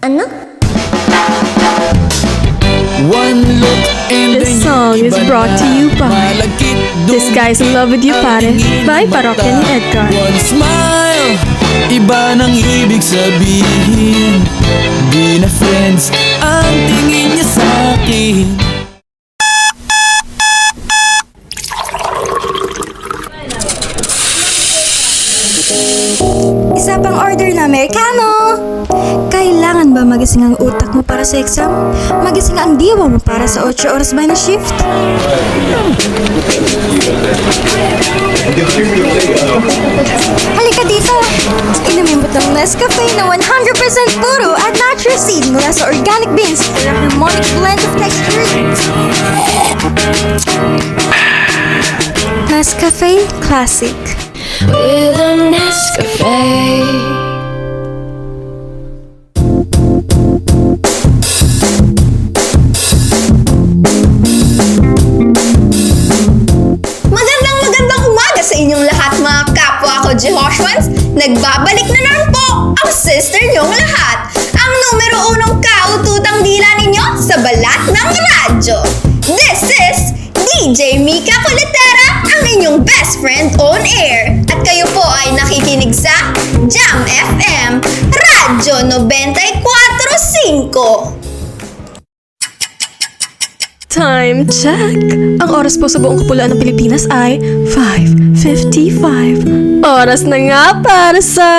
Ano? This song is brought to you by This Guy's in Love With You Pare by Parokya ni Edgar. One smile, iba nang ibig sabihin. Di na friends ang tingin niya sa'kin. Isa pang order na Americano. Kailangan ba magising ang utak mo para sa exam? Magising ang diwa mo para sa 8 oras ba na shift? Halika dito! Inumin mo ng Nescafe na 100% puro at natural seed mula sa organic beans for a harmonic blend of texture. Nescafe Classic. With a Nescafe. Magandang umaga sa inyong lahat mga kapwa ko Jehoshuans. Nagbabalik na naman po ang sister niyong lahat. Ang numero unong kaututang dila ninyo sa balat ng radyo. This is DJ Mika Coletera, ang inyong best friend on air. At kayo po ay nakikinig sa Jam FM, Radyo 94.5. Time check! Ang oras po sa buong kapulaan ng Pilipinas ay 5:55. Oras na nga para sa...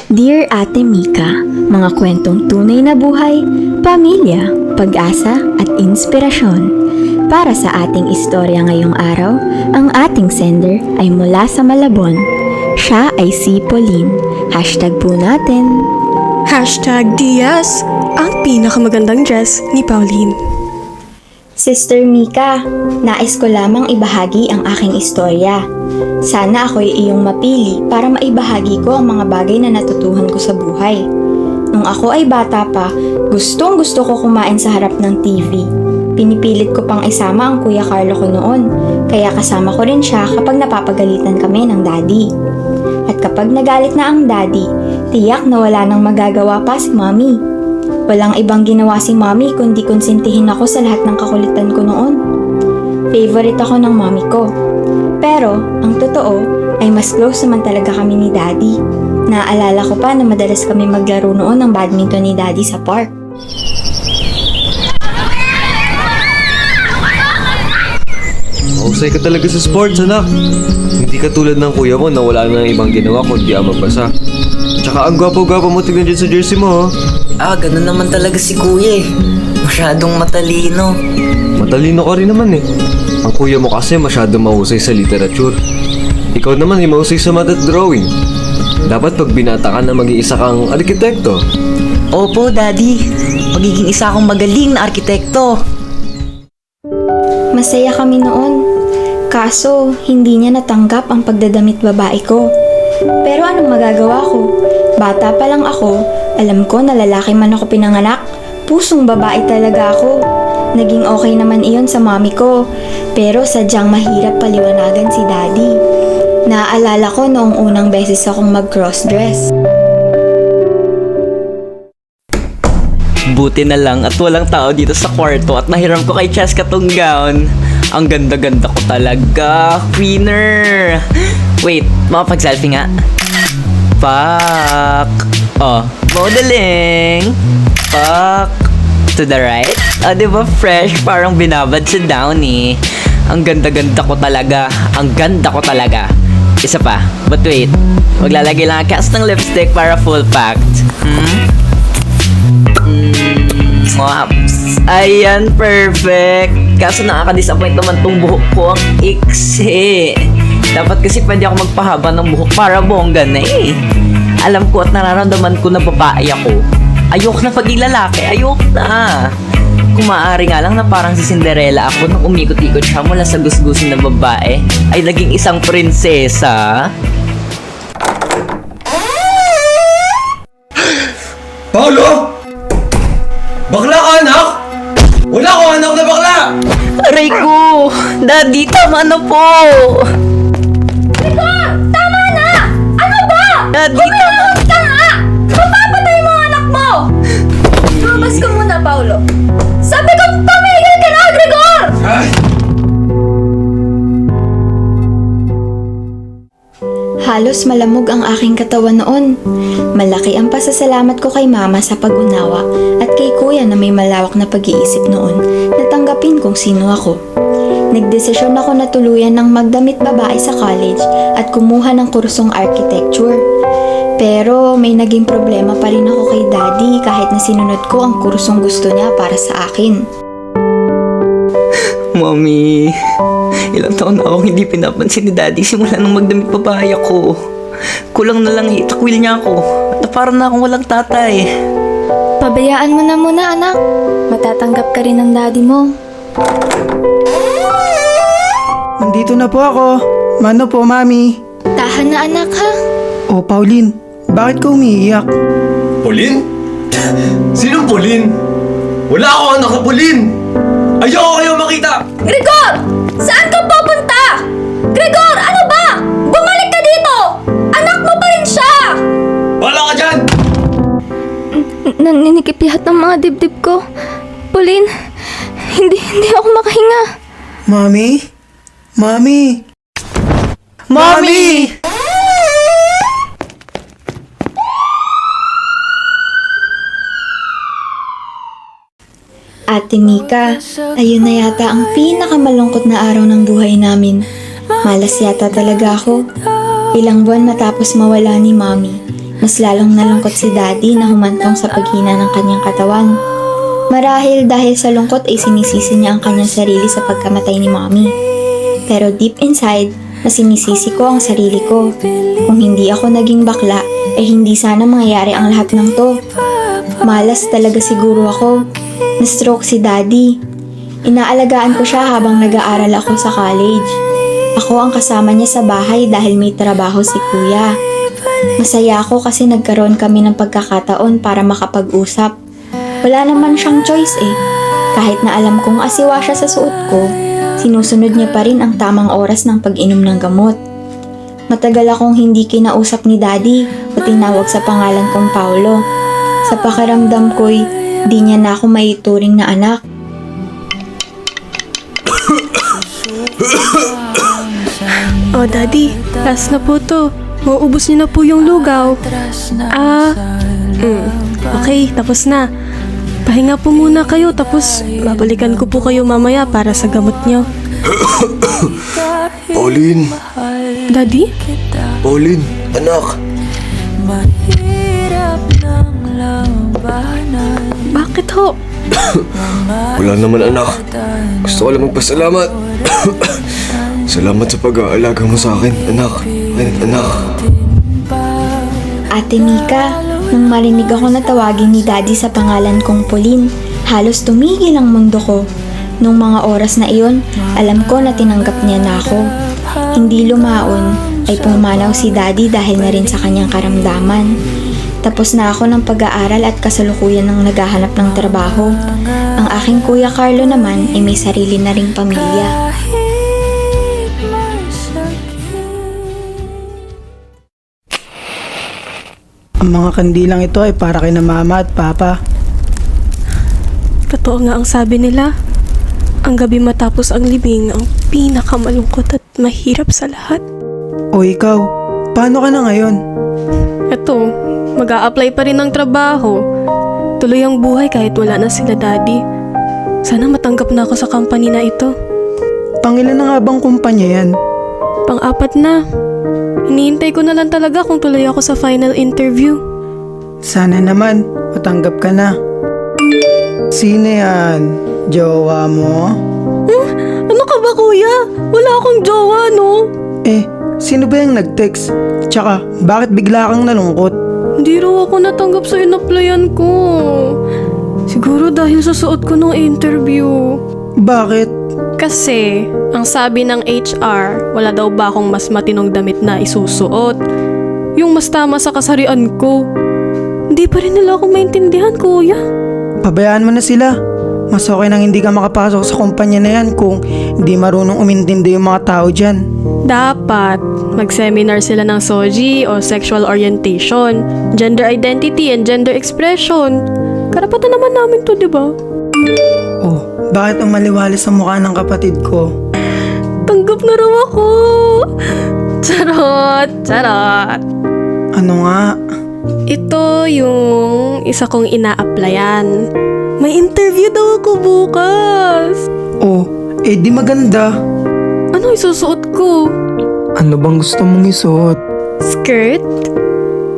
Dear Ate Mika, mga kwentong tunay na buhay, pamilya, pag-asa at inspirasyon. Para sa ating istorya ngayong araw, ang ating sender ay mula sa Malabon. Siya ay si Pauline. Hashtag po natin. Hashtag Diaz, ang pinakamagandang dress ni Pauline. Sister Mika, nais ko lamang ibahagi ang aking istorya. Sana ako'y iyong mapili para maibahagi ko ang mga bagay na natutuhan ko sa buhay. Nung ako ay bata pa, gustong gusto ko kumain sa harap ng TV. Pinipilit ko pang isama ang Kuya Carlo ko noon, kaya kasama ko rin siya kapag napapagalitan kami ng daddy. At kapag nagalit na ang daddy, tiyak na wala nang magagawa pa si mommy. Walang ibang ginawa si mommy kundi konsintihin ako sa lahat ng kakulitan ko noon. Favorite ako ng mommy ko. Pero, ang totoo, ay mas close naman talaga kami ni daddy. Naaalala ko pa na madalas kami maglaro noon ng badminton ni daddy sa park. Mahusay ka talaga sa sports, anak. Hindi ka tulad ng kuya mo na wala nang ibang ginawa kundi ang magbasa. Tsaka ang gwapo-gwapo mo tignan dyan sa jersey mo, oh. Ganun naman talaga si kuya eh. Masyadong matalino. Matalino ka rin naman eh. Ang kuya mo kasi masyadong mahusay sa literature. Ikaw naman ay mahusay sa math at drawing. Dapat pag binata ka na mag-iisa kang arkitekto. Opo, Daddy. Magiging isa akong magaling na arkitekto. Masaya kami noon. Kaso, hindi niya natanggap ang pagdadamit babae ko. Pero anong magagawa ko? Bata pa lang ako, alam ko na lalaki man ako pinanganak, pusong babae talaga ako. Naging okay naman iyon sa mami ko, pero sadyang mahirap paliwanagan si daddy. Naaalala ko noong unang beses akong mag-crossdress. Buti na lang at walang tao dito sa kwarto at nahiram ko kay Cheska tong gown. Ang ganda-ganda ko talaga. Winner! Wait, makapag-selfie nga. Fuck. Modeling. Fuck. To the right. Diba fresh? Parang binabad sa Downy. Ang ganda-ganda ko talaga. Ang ganda ko talaga. Isa pa. But wait. Maglalagay lang ang cast ng lipstick para full packed. Ayan, perfect. Kaso nakaka-disappoint naman tong buhok ko. Ang iksi. Dapat kasi pwede ako magpahaba ng buhok para bongga na eh. Alam ko at nararamdaman ko na babae ako. Ayok na paging lalaki. Ayok na. Kung maaari nga lang na parang si Cinderella ako nung umikot-ikot siya mula sa gusgusin na babae ay naging isang prinsesa. Paolo! Bakla ka, anak! Wala ko anak na bakla! Aray ko! Daddy, tama na po! Tama na! Ano ba? Daddy. Umahos ka nga! Mapapatay mo ang anak mo! Lumabas ka muna, Paulo. Sabi ko, tumigil ka na, Gregor! Halos malamog ang aking katawan noon. Malaki ang pasasalamat ko kay Mama sa pag-unawa at kay Kuya na may malawak na pag-iisip noon na tanggapin kung sino ako. Nagdesisyon ako na tuluyan ng magdamit babae sa college at kumuha ng kursong architecture. Pero may naging problema pa rin ako kay Daddy kahit na sinunod ko ang kursong gusto niya para sa akin. Mommy, ilang taon na akong hindi pinapansin ni Daddy simula nung magdamit babae ako. Kulang na lang itakwil niya ako at para na akong walang tatay. Pabayaan mo na muna, anak. Matatanggap ka rin ng daddy mo. Nandito na po ako. Mano po, Mami? Tahan na, anak, ha? Oh, Pauline, bakit ka umiiyak? Pauline? Sinong Pauline? Wala ako anak na Pauline! Ayoko kayo makita! Gregor! Saan ka pupunta? Gregor, ano ba? Bumalik ka dito! Anak mo pa rin siya! Wala ka dyan! Naninikip lahat ng mga dibdib ko. Pauline, hindi ako makahinga. Mami? Mami? Mommy! Ate Mika, ayun na yata ang pinakamalungkot na araw ng buhay namin. Malas yata talaga ako. Ilang buwan matapos mawala ni Mommy, mas lalong nalungkot si Daddy na humantong sa paghina ng kanyang katawan. Marahil dahil sa lungkot ay sinisisi niya ang kanyang sarili sa pagkamatay ni Mommy. Pero deep inside, mas sinisisi ko ang sarili ko. Kung hindi ako naging bakla, ay hindi sana mangyayari ang lahat ng to. Malas talaga siguro ako. Na-stroke si Daddy. Inaalagaan ko siya habang nag-aaral ako sa college. Ako ang kasama niya sa bahay dahil may trabaho si Kuya. Masaya ako kasi nagkaroon kami ng pagkakataon para makapag-usap. Wala naman siyang choice eh. Kahit na alam kong asiwa siya sa suot ko, sinusunod niya pa rin ang tamang oras ng pag-inom ng gamot. Matagal akong hindi kinausap ni Daddy o tinawag sa pangalan kong Paulo. Sa pakiramdam ko'y di niya na ako maituring na anak. Oh, Daddy, last na po to. Mauubos niyo na po yung lugaw. Okay, tapos na. Pahinga po muna kayo, tapos babalikan ko po kayo mamaya para sa gamot niyo. Pauline! Daddy? Pauline, anak! Bakit ho? Wala naman anak. Gusto ko lang magpasalamat. Salamat sa pag-aalaga mo sa akin, anak. Anak. Ate Mika, nung marinig ako na tawagin ni Daddy sa pangalan kong Pauline, halos tumigil ang mundo ko. Nung mga oras na iyon, alam ko na tinanggap niya na ako. Hindi lumaon, ay pumanaw si Daddy dahil na rin sa kanyang karamdaman. Tapos na ako ng pag-aaral at kasalukuyan ng naghahanap ng trabaho. Ang aking Kuya Carlo naman ay may sarili na ring pamilya. Ang mga kandilang ito ay para kay na Mama at Papa. Totoo nga ang sabi nila. Ang gabi matapos ang libing ang pinakamalungkot at mahirap sa lahat. O ikaw, paano ka na ngayon? Eto, mag-a-apply pa rin ng trabaho. Tuloy ang buhay kahit wala na sila Daddy. Sana matanggap na ako sa company na ito. Pangilan na nga bang kumpanya yan? Pang-apat na. Hinihintay ko na lang talaga kung tuloy ako sa final interview. Sana naman, matanggap ka na. Sino yan? Jowa mo? Ano ka ba, kuya? Wala akong jowa, no? Eh, sino ba yung nag-text? Tsaka, bakit bigla kang nalungkot? Hindi raw ako natanggap sa in-applyan ko. Siguro dahil sa suot ko ng interview. Bakit? Kasi, ang sabi ng HR, wala daw ba akong mas matinong damit na isusuot? Yung mas tama sa kasarian ko. Hindi pa rin nila ako maintindihan, kuya. Pabayaan mo na sila. Mas okay nang hindi ka makapasok sa kumpanya na yan kung hindi marunong umintindi yung mga tao dyan. Dapat mag-seminar sila ng SOGI o sexual orientation, gender identity and gender expression. Karapatan naman namin to, di ba? Oh, bakit ang maliwalis sa mukha ng kapatid ko? Tanggap na raw ako! Charot! Charot! Ano nga? Ito yung isa kong ina-applyan. May interview daw ako bukas. Oh, di maganda. Ano isusuot ko? Ano bang gusto mong isuot? Skirt?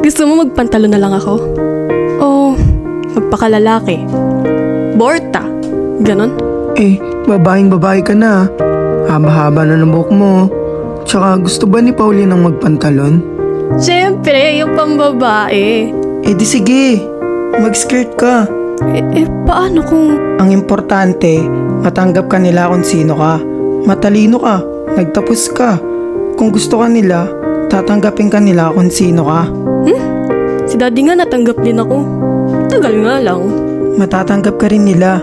Gusto mo magpantalo na lang ako? O magpakalalaki? Borta? Ganon? Babaeng babae ka na. Haba-haba na ng buhok mo. Tsaka gusto ba ni Pauline ang magpantalon? Siyempre, yung pambabae. Di sige, mag-skirt ka. Paano kung... Ang importante, matanggap ka nila kung sino ka. Matalino ka, nagtapos ka. Kung gusto ka nila, tatanggapin ka nila kung sino ka. Si daddy nga natanggap din ako. Tagal nga lang. Matatanggap ka rin nila.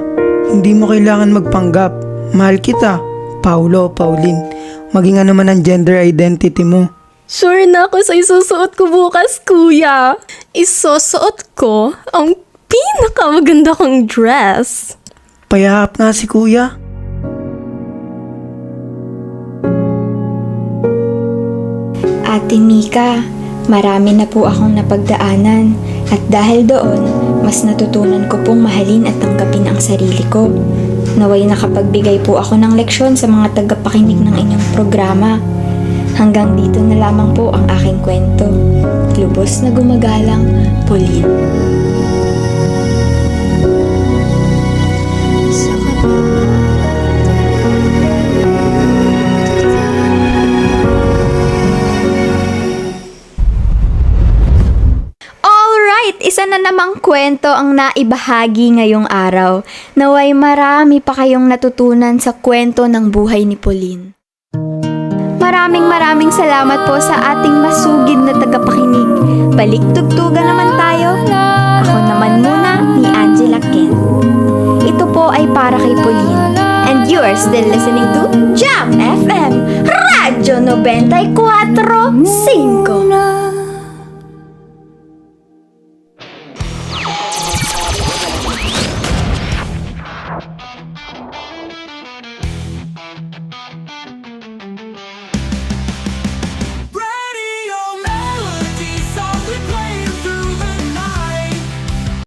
Hindi mo kailangan magpanggap. Mahal kita, Paulo, Pauline. Maging ano man ang gender identity mo. Sure na ako sa isusuot ko bukas, kuya. Isusuot ko ang pinakamaganda kong dress. Payahap nga si kuya. Ate Mika, marami na po akong napagdaanan at dahil doon, mas natutunan ko pong mahalin at tanggapin ang sarili ko. Naway nakapagbigay po ako ng leksyon sa mga tagapakinig ng inyong programa. Hanggang dito na lamang po ang aking kwento. Lubos na gumagalang, Pauline. Alright, isa na namang kwento ang naibahagi ngayong araw. Naway marami pa kayong natutunan sa kwento ng buhay ni Pauline. Maraming salamat po sa ating masugid na tagapakinig. Balik tugtugan naman tayo. Ako naman muna ni Angela Ken. Ito po ay para kay Pauline. And you are still listening to Jam FM, Radyo 94.5.